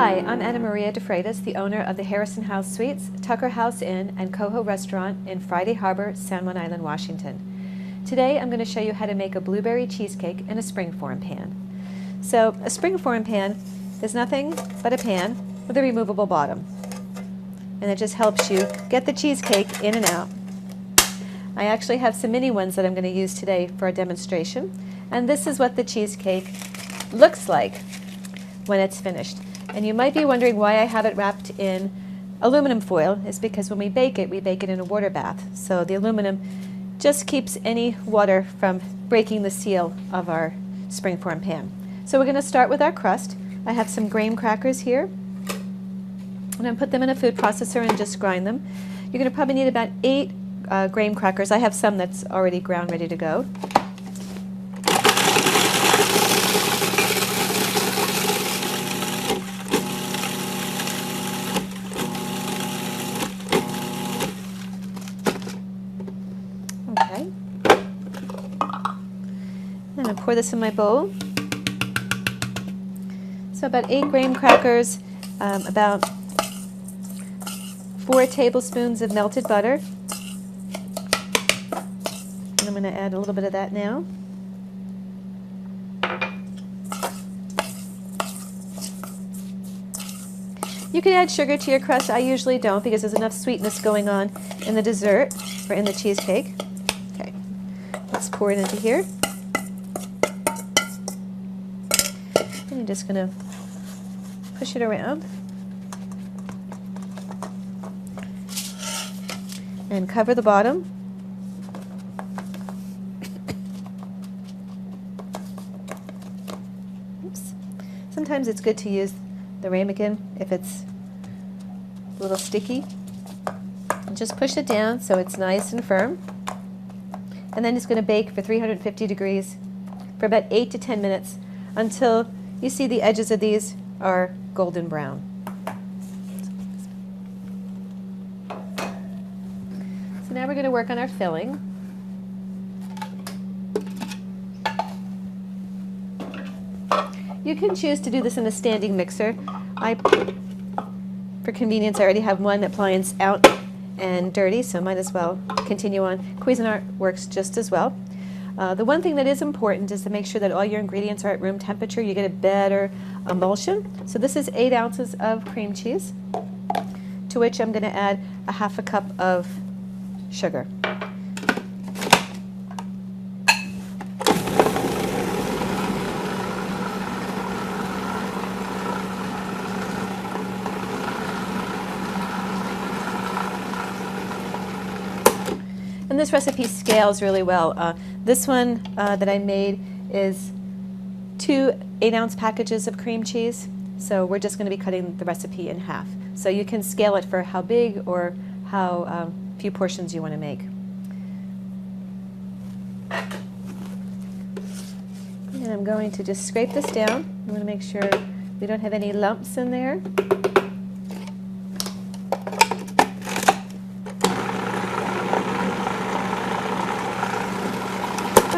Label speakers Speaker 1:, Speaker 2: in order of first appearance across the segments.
Speaker 1: Hi, I'm Anna Maria DeFreitas, the owner of the Harrison House Suites, Tucker House Inn, and Coho Restaurant in Friday Harbor, San Juan Island, Washington. Today I'm going to show you how to make a blueberry cheesecake in a springform pan. So a springform pan is nothing but a pan with a removable bottom. And it just helps you get the cheesecake in and out. I actually have some mini ones that I'm going to use today for a demonstration. And this is what the cheesecake looks like when it's finished. And you might be wondering why I have it wrapped in aluminum foil. It's because when we bake it in a water bath. So the aluminum just keeps any water from breaking the seal of our springform pan. So we're going to start with our crust. I have some graham crackers here. I'm going to put them in a food processor and just grind them. You're going to probably need about 8 graham crackers. I have some that's already ground ready to go. Okay. I'm going to pour this in my bowl. So about 8 graham crackers, about 4 tablespoons of melted butter. And I'm going to add a little bit of that now. You can add sugar to your crust. I usually don't because there's enough sweetness going on in the dessert or in the cheesecake. Okay, let's pour it into here. And I'm just going to push it around and cover the bottom. Oops. Sometimes it's good to use the ramekin if it's a little sticky. And just push it down so it's nice and firm. And then it's going to bake for 350 degrees for about 8 to 10 minutes until you see the edges of these are golden brown. So now we're going to work on our filling. You can choose to do this in a standing mixer. For convenience, I already have one that plies out and dirty, so might as well continue on. Cuisinart works just as well. The one thing that is important is to make sure that all your ingredients are at room temperature. You get a better emulsion. So this is 8 ounces of cream cheese, to which I'm going to add a half a cup of sugar. And this recipe scales really well. This one that I made is 2 8-ounce packages of cream cheese. So we're just going to be cutting the recipe in half. So you can scale it for how big or how few portions you want to make. And I'm going to just scrape this down. I want to make sure we don't have any lumps in there.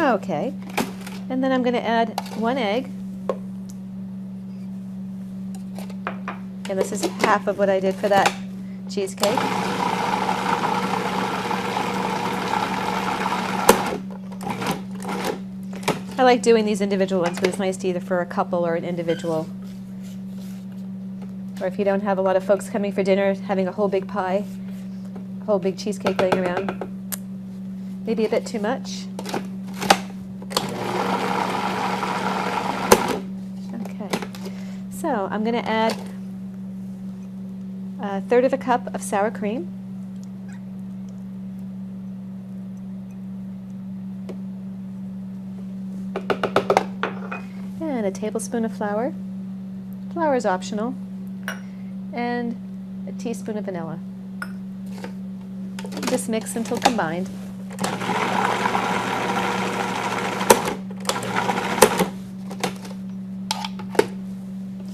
Speaker 1: Okay, and then I'm going to add 1 egg. And this is half of what I did for that cheesecake. I like doing these individual ones, but it's nice to either for a couple or an individual. Or if you don't have a lot of folks coming for dinner, having a whole big pie, a whole big cheesecake laying around. Maybe a bit too much. So I'm going to add 1/3 of a cup of sour cream. And a tablespoon of flour. Flour is optional. And a teaspoon of vanilla. Just mix until combined.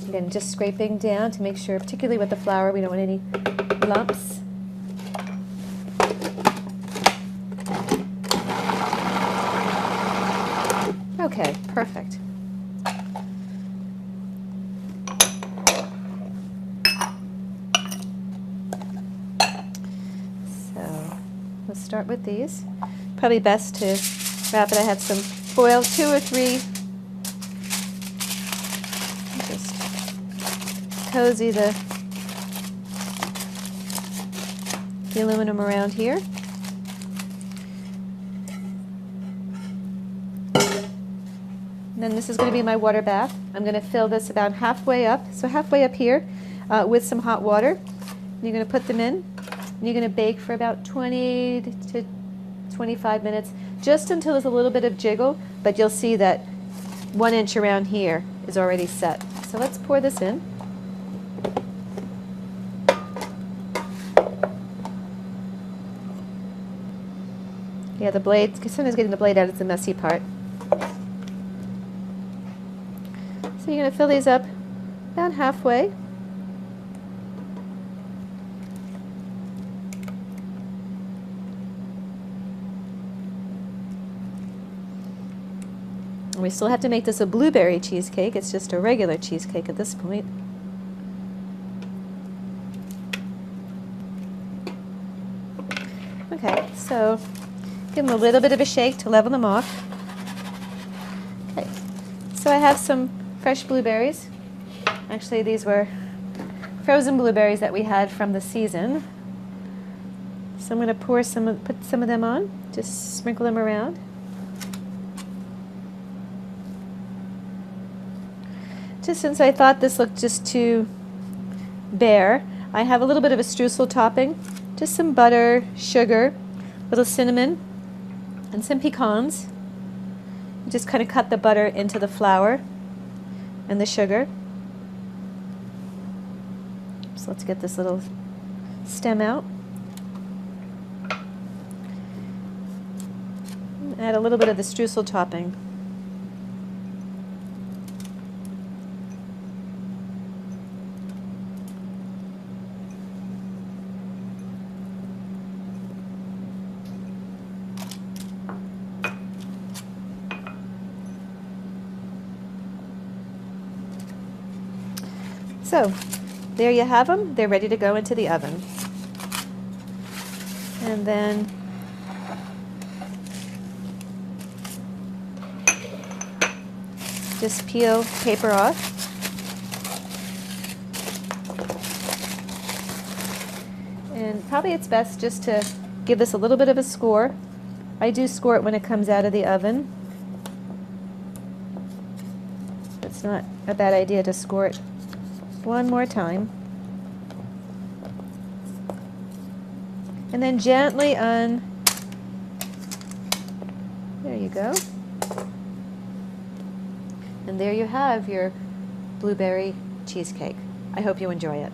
Speaker 1: Again, just scraping down to make sure, particularly with the flour, we don't want any lumps. Okay, perfect. start with these. Probably best to wrap it. I have some foil, 2 or 3. Just cozy the aluminum around here. And then this is going to be my water bath. I'm going to fill this about halfway up, so halfway up here with some hot water. And you're going to put them in. And you're going to bake for about 20 to 25 minutes, just until there's a little bit of jiggle, but you'll see that 1 inch around here is already set. So let's pour this in. Yeah, the blade, sometimes getting the blade out is the messy part. So you're going to fill these up about halfway. And we still have to make this a blueberry cheesecake. It's just a regular cheesecake at this point. Okay, so give them a little bit of a shake to level them off. Okay, so I have some fresh blueberries. Actually, these were frozen blueberries that we had from the season. So I'm going to put some of them on, just sprinkle them around. Just since I thought this looked just too bare, I have a little bit of a streusel topping, just some butter, sugar, a little cinnamon, and some pecans. You just kind of cut the butter into the flour and the sugar. So let's get this little stem out. Add a little bit of the streusel topping. So, there you have them. They're ready to go into the oven. And then just peel paper off. And probably it's best just to give this a little bit of a score. I do score it when it comes out of the oven. It's not a bad idea to score it one more time. And then gently there you go. And there you have your blueberry cheesecake. I hope you enjoy it.